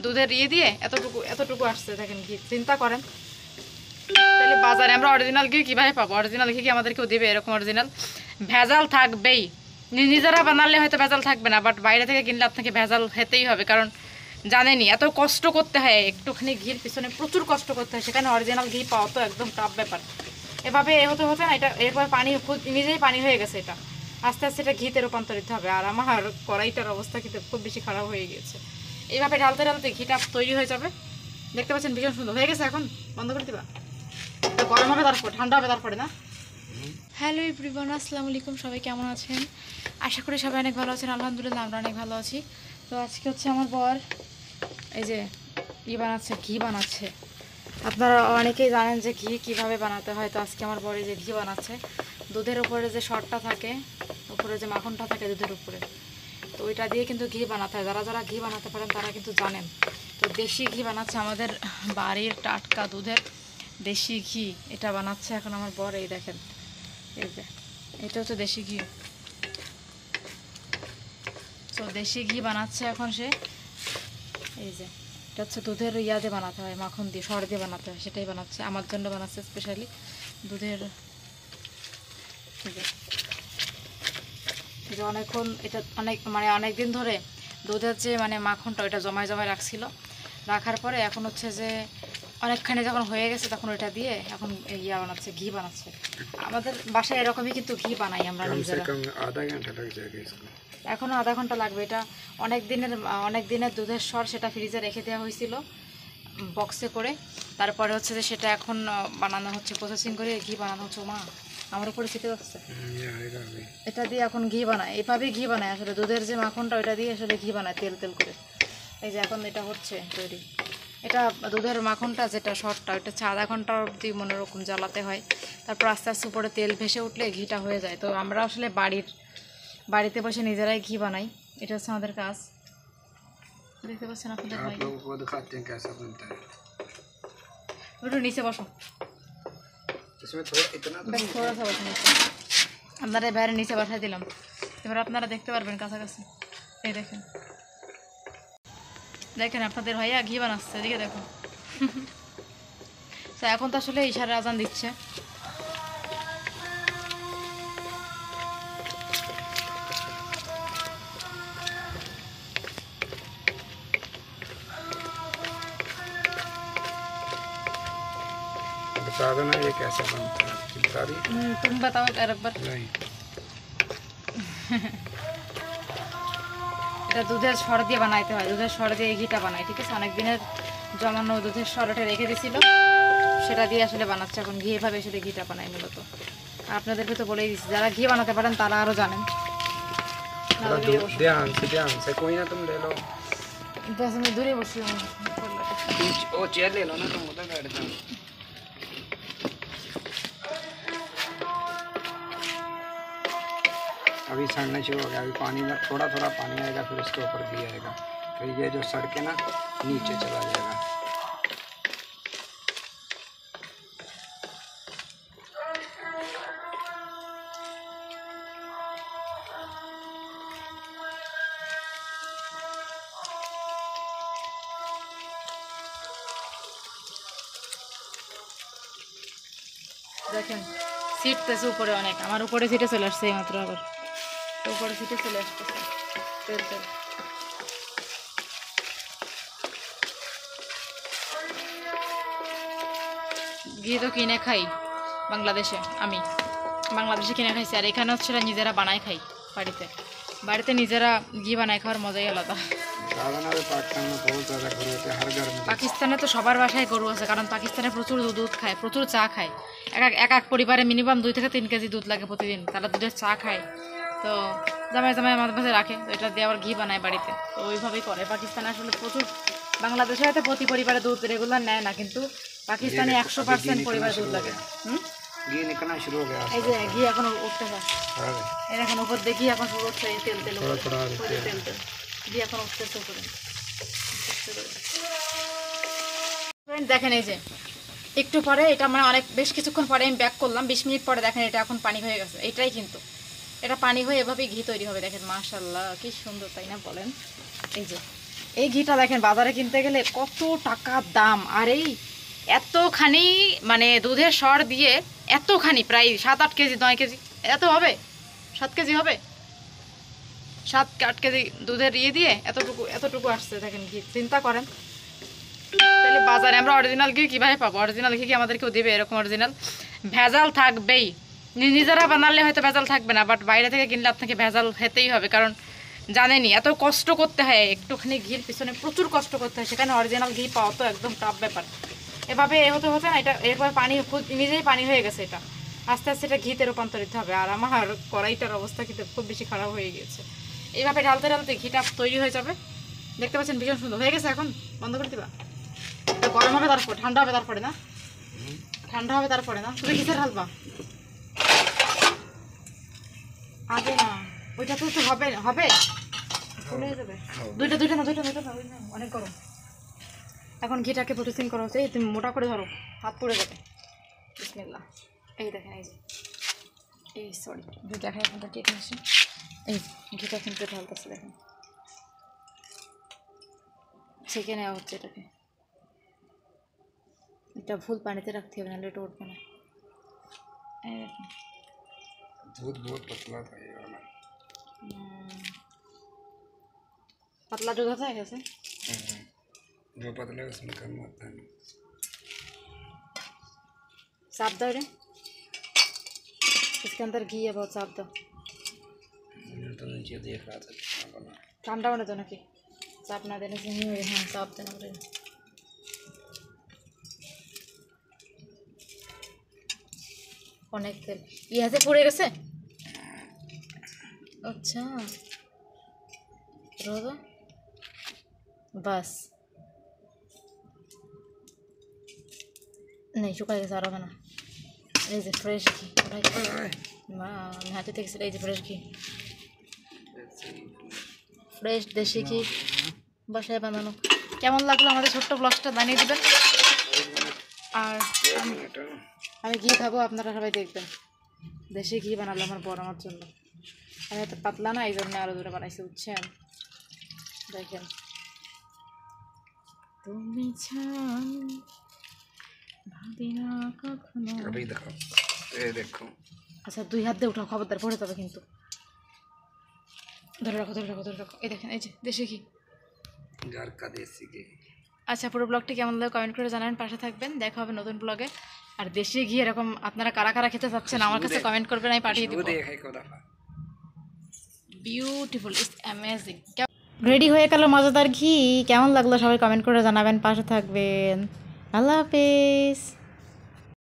দুধের ইয়ে দিয়ে এতটুকু আসছে দেখেন ঘি, চিন্তা করেন। তাহলে বাজারে আমরা অরিজিনাল ঘি কীভাবে পাবো? অরিজিনাল ঘি কি আমাদের কেউ দেবে? এরকম অরিজিনাল ভেজাল থাকবেই। নিজেরা বানালে হয়তো ভেজাল থাকবে না, বাট বাইরে থেকে কিনলে আপনাকে ভেজাল খেতেই হবে। কারণ জানেনি এত কষ্ট করতে হয়, একটুখানি ঘির পিছনে প্রচুর কষ্ট করতে হয়, সেখানে অরিজিনাল ঘি পাওয়া তো একদম টাফ ব্যাপার। এভাবে হতে না, এটা এরপর পানি নিজেই পানি হয়ে গেছে, এটা আস্তে আস্তে এটা ঘিতে রূপান্তরিত হবে। আর আমার কড়াইটার অবস্থা কিন্তু খুব বেশি খারাপ হয়ে গিয়েছে। এইভাবে ঢালতে ঢালতে ঘিটা তৈরি হয়ে যাবে। দেখতে পাচ্ছেন ভীষণ সুন্দর হয়ে গেছে। এখন বন্ধ করে দিবা, গরম হবে তারপর, ঠান্ডা হবে তারপরে না। হ্যালো এভরিওয়ান, আসসালামু আলাইকুম। সবাই কেমন আছেন? আশা করি সবাই অনেক ভালো আছেন। আলহামদুলিল্লাহ আমরা অনেক ভালো আছি। তো আজকে হচ্ছে আমার বর এই যে ঘি বানাচ্ছে। আপনারা অনেকেই জানেন যে ঘি কীভাবে বানাতে হয়। তো আজকে আমার বর এই যে ঘি বানাচ্ছে। দুধের উপরে যে শর্টটা থাকে, উপরে যে মাখনটা থাকে দুধের উপরে, তো ওইটা দিয়ে কিন্তু ঘি বানাতে হয়। যারা যারা ঘি বানাতে পারেন তারা কিন্তু জানেন। তো দেশি ঘি বানাচ্ছে, আমাদের বাড়ির টাটকা দুধের দেশি ঘি এটা বানাচ্ছে এখন আমার বর। এই দেখেন, এই যে এটা হচ্ছে দেশি ঘি। তো দেশি ঘি বানাচ্ছে এখন সে। এই যে এটা হচ্ছে দুধের ইয়াতে বানাতে হয়, মাখন দিয়ে সর দিয়ে বানাতে হয়, সেটাই বানাচ্ছে। আমার জন্য বানাচ্ছে স্পেশালি দুধের। অনেকক্ষণ এটা অনেক দিন ধরে দুধের যে মাখনটা ওইটা জমায় রাখছিল। রাখার পরে এখন হচ্ছে যে অনেকখানি যখন হয়ে গেছে তখন ওইটা দিয়ে এখন ইয়া বানাচ্ছে, ঘি বানাচ্ছে। আমাদের বাসায় এরকমই কিন্তু ঘি বানাই আমরা নিজেরা। এখনও আধা ঘন্টা লাগবে। এটা অনেক দিনের দুধের সর, সেটা ফ্রিজে রেখে দেওয়া হয়েছিল বক্সে করে। তারপরে হচ্ছে যে সেটা এখন বানানো হচ্ছে, প্রসেসিং করে ঘি বানানো হচ্ছে। মা আমার উপরে ছিটে যাচ্ছে। এটা দিয়ে এখন ঘি বানায়, এভাবেই ঘি বানায় আসলে। দুধের যে মাখনটা ওইটা দিয়ে আসলে ঘি বানায় তেল তেল করে। এই যে এখন এটা হচ্ছে তৈরি। এটা দুধের মাখনটা যেটা শর্টটা, ওইটা হচ্ছে আধা ঘন্টা অবধি মনোরকম জ্বালাতে হয়। তারপর আস্তে আস্তে উপরে তেল ভেসে উঠলে ঘিটা হয়ে যায়। তো আমরা আসলে বাড়িতে বসে নিজেরাই ঘি বানাই। এটা হচ্ছে আমাদের কাজ। দেখতে পাচ্ছেন আপনাদের ভাই। একটু নিচে বসো, আপনারা বাইরে নিচে বসাই দিলাম, এবার আপনারা দেখতে পারবেন কাছাকাছি। এই দেখেন দেখেন আপনাদের ভাইয়া ঘি বানাচ্ছে, এদিকে দেখো। তো এখন তো আসলে ইশারা আজান দিচ্ছে। बता दो ना ये कैसे बनता है, बता दी। तुम बताओ एक बार। नहीं, এটা দুধের সর দিয়ে বানাইতে হয়, দুধের সর দিয়ে এই ঘিটা বানাই। ঠিক আছে, অনেক দিনের জমানো দুধের সরটা রেখে দিয়েছিল, সেটা দিয়ে আসলে বানাচ্ছে এখন ঘি। এভাবে আসলে ঘিটা বানাই মূলত। আপনাদেরকে তো বলেই দিচ্ছি, যারা ঘি বানাতে পারেন তারা আরও জানেন। ध्यान से कोई ना, तुम ले लो। দূরে বসি, वो चेयर ले लो ना, तुम उधर बैठ जाओ। अभी सड़ना शुरू हो गया। अभी पानी में थोड़ा थोड़ा पानी आएगा, फिर उसके ऊपर घी आएगा, फिर ये जो सड़ के ना नीचे चला जाएगा। দেখেন ছিটতেছে উপরে অনেক, আমার উপরে ছিটে চলে আসছে এই মাত্র, আবার উপরে ছিটে চলে আসতেছে তেল তেল। ঘি তো কিনে খাই বাংলাদেশে, আমি বাংলাদেশে কিনে খাইছি। আর এখানে হচ্ছে নিজেরা বানাই খাই বাড়িতে নিজেরা ঘি বানাই খাওয়ার মজাই আলাদা। পাকিস্তানে তো সবার বাসায় গরু আছে, কারণ পাকিস্তানে প্রচুর দুধ খায়, প্রচুর চা খায়। এক পরিবারে মিনিমাম 2 থেকে 3 কেজি দুধ লাগে প্রতিদিন। তারা দুধের চা খায়, তো জামাই মাঝে মাঝে রাখে, তো এটা দিয়ে আবার ঘি বানায় বাড়িতে। তো ওইভাবেই করে পাকিস্তানে আসলে প্রচুর। বাংলাদেশে হয়তো প্রতি পরিবারে দুধ রেগুলার নেয় না, কিন্তু পাকিস্তানে 100% পরিবারে দুধ লাগে। घी निकलना शुरू हो गया। এই যে ঘি এখন উঠতেছে, এই দেখেন উপর দিয়ে ঘি এখন শুরু হচ্ছে, তেল তেল তেল তেল ঘি এখন উঠতেছে উপরে। দেখেন এই যে একটু পরে এটা বেশ কিছুক্ষণ পরে আমি ব্যাক করলাম, 20 মিনিট পরে দেখেন এটা এখন পানি হয়ে গেছে। এটাই কিন্তু এটা পানি হয়ে এভাবেই ঘি তৈরি হবে। দেখেন মাশাআল্লাহ কি সুন্দর, তাই না বলেন? এই যে এই ঘিটা দেখেন বাজারে কিনতে গেলে কত টাকা দাম, আর এই এতখানি মানে দুধের সর দিয়ে এতখানি প্রায় 7-8 কেজি 9 কেজি এত হবে, 7 কেজি হবে, 7-8 কেজি দুধের দিয়ে এতটুকু এতটুকু আসছে দেখেন ঘি। চিন্তা করেন তাহলে বাজারে আমরা অরিজিনাল ঘি কীভাবে পাবো? অরিজিনাল ঘি কি আমাদের কেউ দেবে? এরকম অরিজিনাল ভেজাল থাকবেই। নিজেরা বানালে হয়তো ভেজাল থাকবে না, বাট বাইরে থেকে কিনলে আপনাকে ভেজাল খেতেই হবে, কারণ জানেনই এত কষ্ট করতে হয়, একটুখানি ঘির পিছনে প্রচুর কষ্ট করতে হয়, সেখানে অরিজিনাল ঘি পাওয়া তো একদম টাফ ব্যাপার। এভাবে হতে হতে না এটা এরপর পানি নিজেই পানি হয়ে গেছে, এটা আস্তে আস্তে এটা ঘিতে রূপান্তরিত হবে। আর আমার কড়াইটার অবস্থা কিন্তু খুব বেশি খারাপ হয়ে গিয়েছে। এইভাবে ঢালতে ঢালতে ঘিটা তৈরি হয়ে যাবে। দেখতে পাচ্ছেন ভীষণ সুন্দর হয়ে গেছে। এখন বন্ধ করে দিবা? গরম হবে তারপর, ঠান্ডা হবে তারপরে না? ঠান্ডা হবে তারপরে না? তুমি কিসের ঢালবা আগে? না ওইটা তো হবে হবে ফুলে যাবে। দুইটা দুইটা না দুইটা দুইটা না, ওই না, অনেক গরম। এখন ঘিটাকে প্রসেসিং করা হচ্ছে। এই তুমি মোটা করে ধরো, হাত পড়ে যাবে। বিসমিল্লাহ। এই দেখেন, এই যে এই সরি দেখেন এখানটা ঠিক আছে। এই ঘিটা কিন্তু ঢালতেছে দেখেন, ছেঁকে নেওয়া হচ্ছে এটাকে। এটা ভুল পানিতে রাখতে হবে, নাহলে এটা উঠবে না। এই দেখেন दूध बहुत पतला था ये वाला। पतला दूध होता है कैसे? जो पतला है उसमें कम होता है। साफ दो रे, इसके अंदर घी है बहुत, साफ दो। मैं तो नीचे देख रहा था कितना बना। ठंडा होने दो ना, कि साफ ना देने से नहीं होगा। हाँ साफ देना पड़ेगा। অনেক তেল ইয়াতে পড়ে গেছে। আচ্ছা রোদো বাস নেই, শুকাই গেছে আর হবে না। এই যে ফ্রেশ ঘি, মা আমি হাতে দেখছি। এই যে ফ্রেশ ঘি, ফ্রেশ দেশি ঘি বাসায় বানানো। কেমন লাগলো আমাদের ছোট্ট ব্লগটা জানিয়ে দিবেন। আর আমি ঘি খাবো, আপনারা সবাই দেখবেন। দেশি ঘি বানালো আমার বড় আমার জন্য। আমি এত পাতলা না, এই জন্য আরো দূরে বানাইছি, বুঝছেন? দেখেন তুমি ভাবি না কখনো। अभी दिखाओ, ये देखो। আচ্ছা 2 হাত দিয়ে উঠাও, খবরদার পড়ে যাবে কিন্তু। ধরে রাখো ধরে রাখো ধরে রাখো। এই দেখেন, এই যে দেশি ঘি, घर का देसी घी। আচ্ছা পুরো ব্লগটি কেমন লাগে কমেন্ট করে জানাবেন, পাশে থাকবেন। দেখা হবে নতুন ব্লগে। আর দেশি ঘি এরকম আপনারা কারা কারা খেতে চাচ্ছেন আমার কাছে কমেন্ট করবেন, আমি পাঠিয়ে দেবো। Beautiful, it's amazing. রেডি হয়ে গেল মজাদার ঘি। কেমন লাগলো সবাই কমেন্ট করে জানাবেন, পাশে থাকবেন। আল্লাহ হাফেজ।